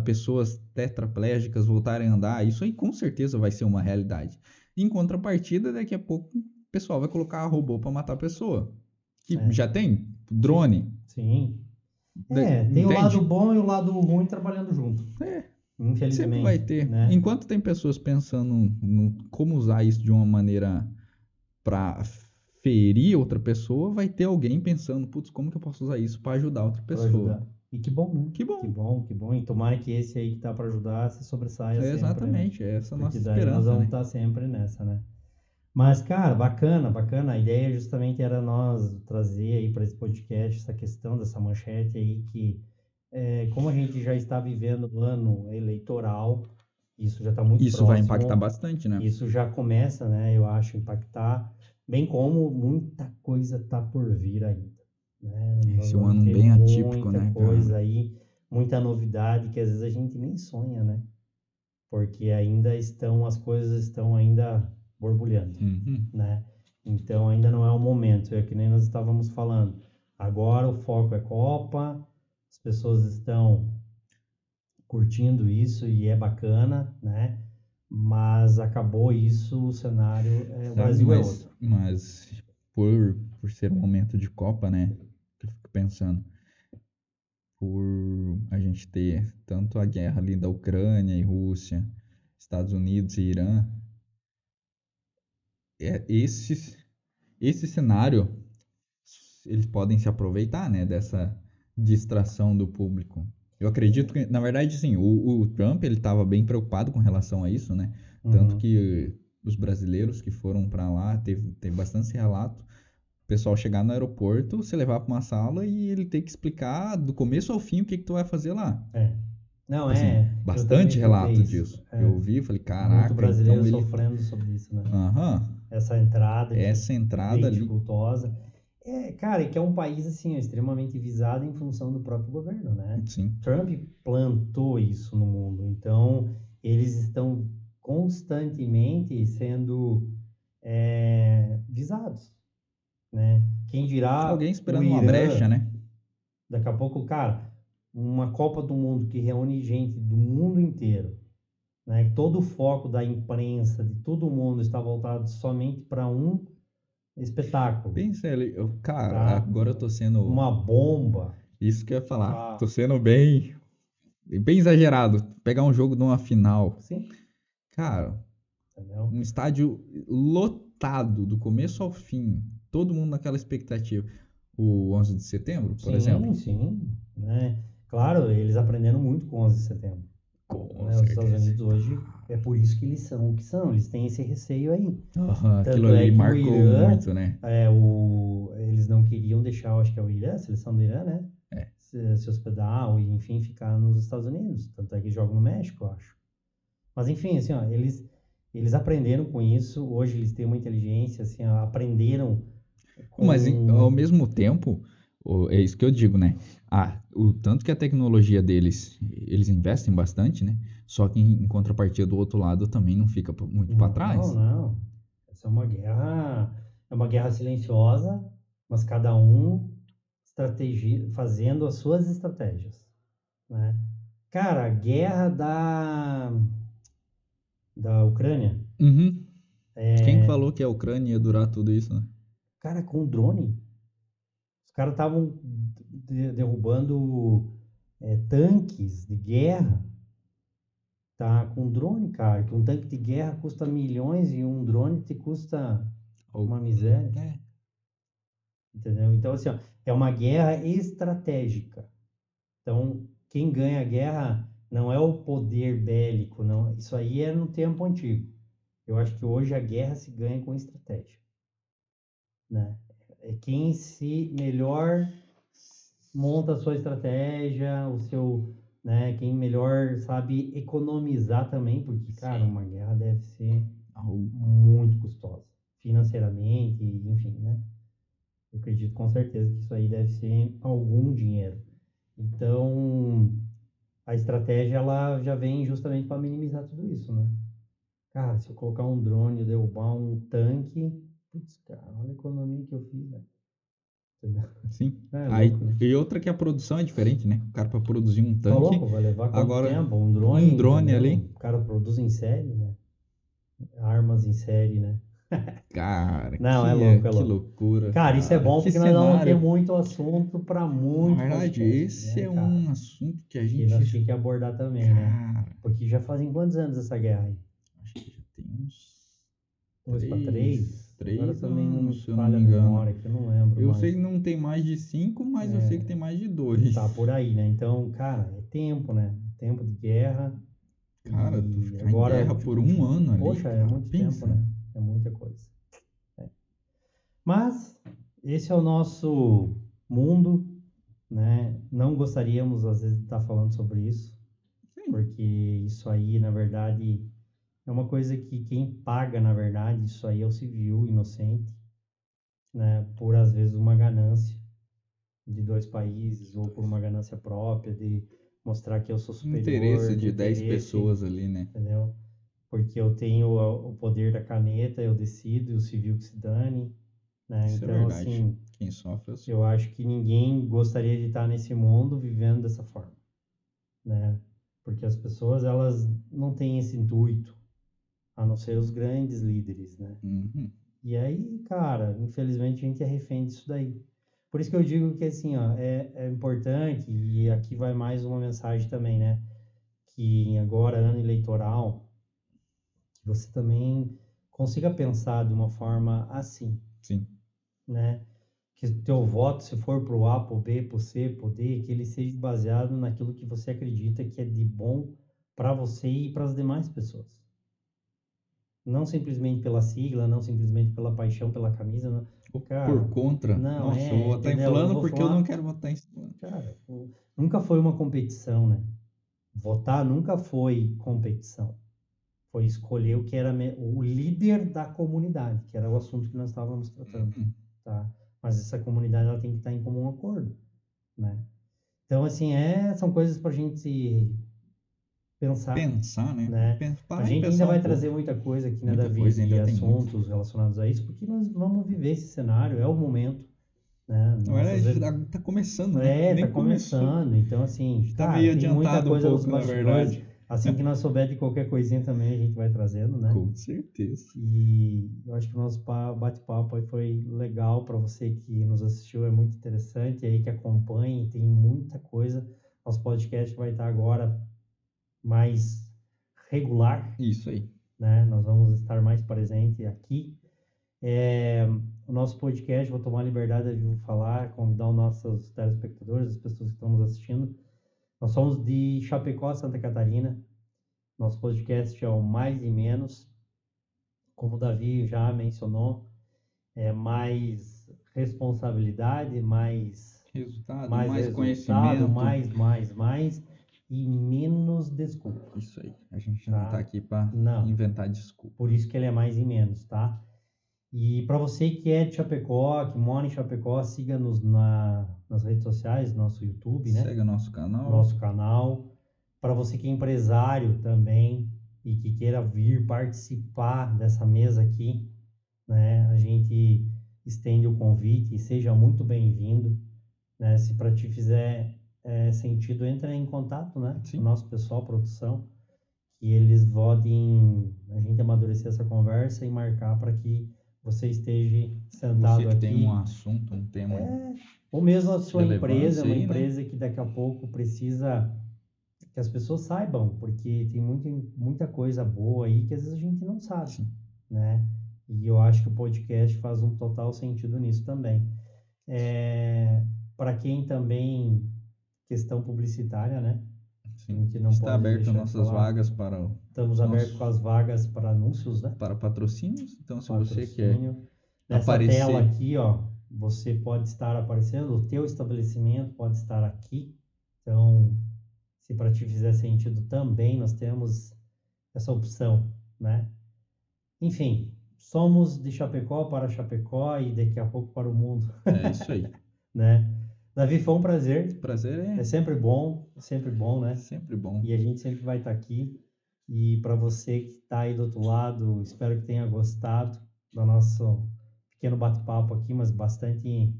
S1: pessoas tetraplégicas voltarem a andar, isso aí com certeza vai ser uma realidade. Em contrapartida, daqui a pouco o pessoal vai colocar robô para matar a pessoa. Que
S2: é.
S1: já tem
S2: Sim,
S1: drone.
S2: sim. Tem o lado
S1: Entende?
S2: bom e o lado ruim trabalhando junto.
S1: É, sempre vai
S2: Infelizmente,
S1: ter.
S2: né?
S1: Enquanto tem pessoas pensando no como usar isso de uma maneira para ferir outra pessoa, vai ter alguém pensando, putz, como que eu posso usar isso para ajudar outra
S2: Para
S1: pessoa?
S2: ajudar. E que bom, né?
S1: Que
S2: Que
S1: bom.
S2: bom, que bom. E tomara que esse aí que tá para ajudar se sobressaia
S1: É
S2: sempre, né?
S1: exatamente, é essa a
S2: Porque
S1: nossa
S2: daí nós
S1: esperança,
S2: vamos
S1: né?
S2: estar sempre nessa, né? Mas, cara, bacana, bacana. A ideia justamente era nós trazer aí para esse podcast essa questão dessa manchete aí que, como a gente já está vivendo o ano eleitoral Isso já está muito
S1: Isso vai
S2: próximo.
S1: impactar bastante, né?
S2: Isso já começa, né, eu acho, a impactar, bem como muita coisa está por vir ainda, né? Nós
S1: Esse é um
S2: vamos
S1: ano
S2: ter
S1: bem atípico,
S2: muita
S1: né,
S2: coisa
S1: cara?
S2: aí, muita novidade que às vezes a gente nem sonha, né? Porque as coisas estão ainda borbulhando,
S1: Uhum.
S2: né? Então ainda não é o momento, é que nem nós estávamos falando. Agora o foco é Copa, as pessoas estão curtindo isso e é bacana, né? Mas acabou isso, o cenário, o
S1: Sabe,
S2: Brasil é outro.
S1: mas por ser um momento de Copa, né? Eu fico pensando, por a gente ter tanto a guerra ali da Ucrânia e Rússia, Estados Unidos e Irã, é, esse cenário, eles podem se aproveitar, né, dessa distração do público. Eu acredito que, na verdade, sim, o Trump ele estava bem preocupado com relação a isso, né? Tanto
S2: Uhum.
S1: que os brasileiros que foram para lá, teve bastante esse relato, o pessoal chegar no aeroporto, se levar para uma sala e ele ter que explicar do começo ao fim o que que tu vai fazer lá.
S2: É. Não,
S1: Tipo assim,
S2: eu também
S1: bastante
S2: escutei
S1: relato
S2: isso.
S1: disso. Eu
S2: É.
S1: ouvi e falei,
S2: Muito
S1: caraca,
S2: brasileiro
S1: então ele...
S2: sofrendo sobre isso, né?
S1: Aham,
S2: Essa entrada
S1: essa entrada
S2: bem
S1: ali,
S2: dificultosa. Cara, e que é um país assim, extremamente visado em função do próprio governo, né?
S1: sim.
S2: Trump plantou isso no mundo, então eles estão constantemente sendo visados, né? Quem dirá
S1: Alguém
S2: o
S1: esperando uma brecha,
S2: Irã,
S1: né?
S2: daqui a pouco, cara, uma Copa do Mundo que reúne gente do mundo inteiro, né? Todo o foco da imprensa, de todo mundo está voltado somente para um espetáculo,
S1: Pensa ele, cara,
S2: tá?
S1: agora eu tô sendo.
S2: Uma bomba,
S1: Isso que eu ia falar.
S2: tá?
S1: Tô sendo bem exagerado. Pegar um jogo de uma final.
S2: Sim,
S1: Cara,
S2: entendeu?
S1: um estádio lotado, do começo ao fim. Todo mundo naquela expectativa. O 11 de setembro, por exemplo.
S2: Sim, sim, né? Claro, eles aprenderam muito com 11 de setembro,
S1: Com
S2: né? Os Estados
S1: certeza.
S2: Unidos hoje é por isso que eles são o que são, eles têm esse receio aí.
S1: Aquilo
S2: Tanto é
S1: ali
S2: que o
S1: marcou
S2: Irã,
S1: muito, né?
S2: eles não queriam deixar, eu acho que é o Irã, a seleção do Irã, né?
S1: É.
S2: Se hospedar ou, enfim, ficar nos Estados Unidos. Tanto é que jogam no México, eu acho. Mas, enfim, assim, ó, eles aprenderam com isso. Hoje eles têm uma inteligência, assim, ó, aprenderam
S1: Mas ao
S2: com...
S1: mesmo tempo, é isso que eu digo, né? O tanto que a tecnologia deles, eles investem bastante, né? Só que em contrapartida do outro lado também não fica muito para
S2: Não,
S1: trás.
S2: não. Essa é uma guerra silenciosa, mas cada um fazendo as suas estratégias, né? Cara, a guerra da Ucrânia,
S1: Uhum. Quem
S2: é,
S1: falou que a Ucrânia ia durar tudo isso, né?
S2: cara, com drone. Os caras estavam derrubando tanques de guerra, tá? Com drone, cara. Que um tanque de guerra custa milhões e um drone te custa uma miséria,
S1: É.
S2: entendeu? Então, assim, ó, é uma guerra estratégica. Então, quem ganha a guerra não é o poder bélico, não. Isso aí é no tempo antigo. Eu acho que hoje a guerra se ganha com estratégia, né? É quem se melhor monta a sua estratégia, né, quem melhor sabe economizar também, porque, cara,
S1: Sim.
S2: uma guerra deve ser
S1: Algo-
S2: muito custosa, financeiramente, enfim, né? Eu acredito com certeza que isso aí deve ser algum dinheiro. Então, a estratégia ela já vem justamente para minimizar tudo isso, né? Cara, se eu colocar um drone, eu derrubar um tanque, putz, cara, olha a economia que eu fiz, né? Entendeu?
S1: Sim.
S2: É
S1: Aí,
S2: louco, né?
S1: e outra que a produção é diferente, né? O cara para produzir um
S2: Tá
S1: tanque,
S2: louco? Vai levar quanto
S1: agora
S2: tempo? Um
S1: um
S2: drone,
S1: drone
S2: entendeu?
S1: ali.
S2: O cara produz em série, né? Armas em série, né?
S1: Cara,
S2: Não, é louco, é
S1: que
S2: louco.
S1: loucura,
S2: Cara, isso é
S1: cara.
S2: bom
S1: Que
S2: porque nós vamos ter
S1: cenário.
S2: muito assunto para
S1: Na
S2: muito
S1: verdade,
S2: podcast,
S1: esse
S2: né,
S1: é
S2: cara?
S1: um assunto que a
S2: Que nós
S1: gente.
S2: tínhamos que abordar também, né?
S1: Cara,
S2: Porque já fazem quantos anos essa guerra aí?
S1: acho que já tem uns
S2: 2 para 3? Agora
S1: três
S2: também não me
S1: anos, se eu não
S2: falha
S1: me
S2: a
S1: engano.
S2: memória, que eu não lembro
S1: Eu sei
S2: mais.
S1: que não tem mais de 5, mas eu sei que tem mais de
S2: Tá
S1: 2.
S2: por aí, né? Então, cara, é tempo, né? Tempo de guerra.
S1: Cara, tu
S2: E
S1: ficar em
S2: agora,
S1: guerra por um ano ali,
S2: poxa, é
S1: cara,
S2: muito tempo,
S1: pensa.
S2: né? É muita coisa. É. Mas esse é o nosso mundo, né? Não gostaríamos, às vezes, de estar falando sobre isso, porque isso aí, na verdade, é uma coisa que quem paga, na verdade, isso aí é o civil inocente, né, por às vezes uma ganância de dois países ou por uma ganância própria de mostrar que eu sou
S1: Interesse
S2: superior, de
S1: de 10
S2: interesse,
S1: pessoas ali, né?
S2: entendeu? Porque eu tenho o poder da caneta, eu decido, e o civil que se dane, né?
S1: Isso é
S2: Então,
S1: verdade.
S2: assim,
S1: Quem sofre é o
S2: eu acho que ninguém gostaria de estar nesse mundo vivendo dessa forma, né? Porque as pessoas, elas não têm esse intuito, a não ser os grandes líderes, né?
S1: Uhum.
S2: E aí, cara, infelizmente a gente é refém disso daí. Por isso que eu digo que, assim, ó, é importante, e aqui vai mais uma mensagem também, né? Que agora, ano eleitoral, que você também consiga pensar de uma forma assim,
S1: Sim.
S2: né? Que o teu voto, se for pro A, pro B, pro C, pro D, que ele seja baseado naquilo que você acredita que é de bom para você e para as demais pessoas. Não simplesmente pela sigla, não simplesmente pela paixão pela camisa, não.
S1: Ou por
S2: Cara,
S1: contra.
S2: não
S1: Nossa, eu vou
S2: é,
S1: votar em
S2: entendeu? Eu
S1: fulano
S2: vou
S1: porque eu não
S2: falar,
S1: quero votar em fulano.
S2: cara, nunca foi uma competição, né? Votar nunca foi competição. Foi escolher o que era o líder da comunidade, que era o assunto que nós estávamos tratando,
S1: Uhum.
S2: tá? Mas essa comunidade ela tem que estar em comum acordo, né? Então, assim, são coisas para a gente pensar,
S1: Pensar, né?
S2: né? A
S1: Parar e
S2: gente ainda
S1: pensar um
S2: vai trazer
S1: pouco.
S2: muita coisa aqui, né,
S1: Muita
S2: Davi,
S1: coisa,
S2: de
S1: ainda tem muito.
S2: assuntos relacionados a isso, porque nós vamos viver esse cenário, é o momento, né?
S1: Na verdade,
S2: Nossas,
S1: a gente tá começando, né?
S2: tá
S1: Nem começou.
S2: começando, então,
S1: A
S2: assim,
S1: gente tá
S2: cara,
S1: meio
S2: tem muita
S1: adiantado um
S2: coisa nos
S1: pouco, na
S2: bastidores,
S1: verdade.
S2: assim que nós souber de qualquer coisinha também a gente vai trazendo, né?
S1: Com certeza.
S2: E eu acho que o nosso bate-papo aí foi legal para você que nos assistiu, é muito interessante, aí que acompanha, tem muita coisa. Nosso podcast vai estar agora mais regular,
S1: Isso aí.
S2: né? Nós vamos estar mais presente aqui. O nosso podcast, vou tomar a liberdade de falar, convidar os nossos telespectadores, as pessoas que estão nos assistindo. Nós somos de Chapecó, Santa Catarina. Nosso podcast é o Mais e Menos. Como o Davi já mencionou, mais responsabilidade,
S1: Resultado,
S2: mais
S1: mais
S2: resultado,
S1: conhecimento.
S2: mais e menos desculpa,
S1: Isso aí. A gente não tá
S2: tá?
S1: aqui pra
S2: Não,
S1: inventar desculpa.
S2: por isso que ele é mais e menos, tá? E para você que é de Chapecó, que mora em Chapecó, siga-nos nas redes sociais, nosso YouTube, né?
S1: Segue o nosso canal.
S2: Nosso canal. Para você que é empresário também e que queira vir participar dessa mesa aqui, né? A gente estende o convite e seja muito bem-vindo, né? Se para ti fizer sentido, entra em contato, né? Com o
S1: Sim.
S2: nosso pessoal, produção, que eles podem a gente amadurecer essa conversa e marcar para que você esteja sentado
S1: Você que tem um
S2: aqui,
S1: assunto, um tema
S2: ou mesmo a
S1: de
S2: sua empresa,
S1: relevância
S2: uma
S1: aí, né?
S2: empresa que daqui a pouco precisa que as pessoas saibam, porque tem muita coisa boa aí que às vezes a gente não sabe,
S1: Sim.
S2: né? E eu acho que o podcast faz um total sentido nisso também. Para quem também, questão publicitária, né? A
S1: Sim.
S2: gente não
S1: Está
S2: pode
S1: aberto
S2: deixar de
S1: nossas
S2: falar.
S1: vagas para
S2: Estamos
S1: os
S2: abertos com
S1: nossos
S2: as vagas para anúncios, né?
S1: para patrocínios. Então, se você quer
S2: Patrocínio. Nessa tela
S1: aparecer,
S2: aqui, ó, você pode estar aparecendo, o teu estabelecimento pode estar aqui. Então, se para ti fizer sentido também, nós temos essa opção, né? Enfim, somos de Chapecó para Chapecó e daqui a pouco para o mundo,
S1: é isso aí.
S2: né? Davi, foi um prazer.
S1: Prazer
S2: É sempre bom, né?
S1: sempre bom.
S2: E a gente sempre vai estar aqui. E para você que está aí do outro lado, espero que tenha gostado do nosso pequeno bate-papo aqui, mas bastante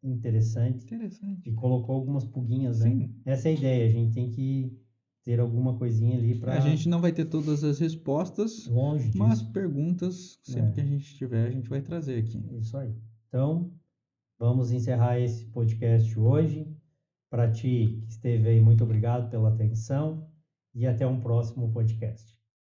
S2: interessante.
S1: Interessante.
S2: E colocou algumas pulguinhas, né?
S1: Sim.
S2: Essa é a ideia, a gente tem que ter alguma coisinha ali
S1: A
S2: para
S1: gente não vai ter todas as respostas,
S2: longe
S1: mas
S2: disso.
S1: perguntas, sempre que a gente tiver, a gente vai trazer aqui.
S2: Isso aí. Então, vamos encerrar esse podcast hoje. Para ti que esteve aí, muito obrigado pela atenção e até um próximo podcast.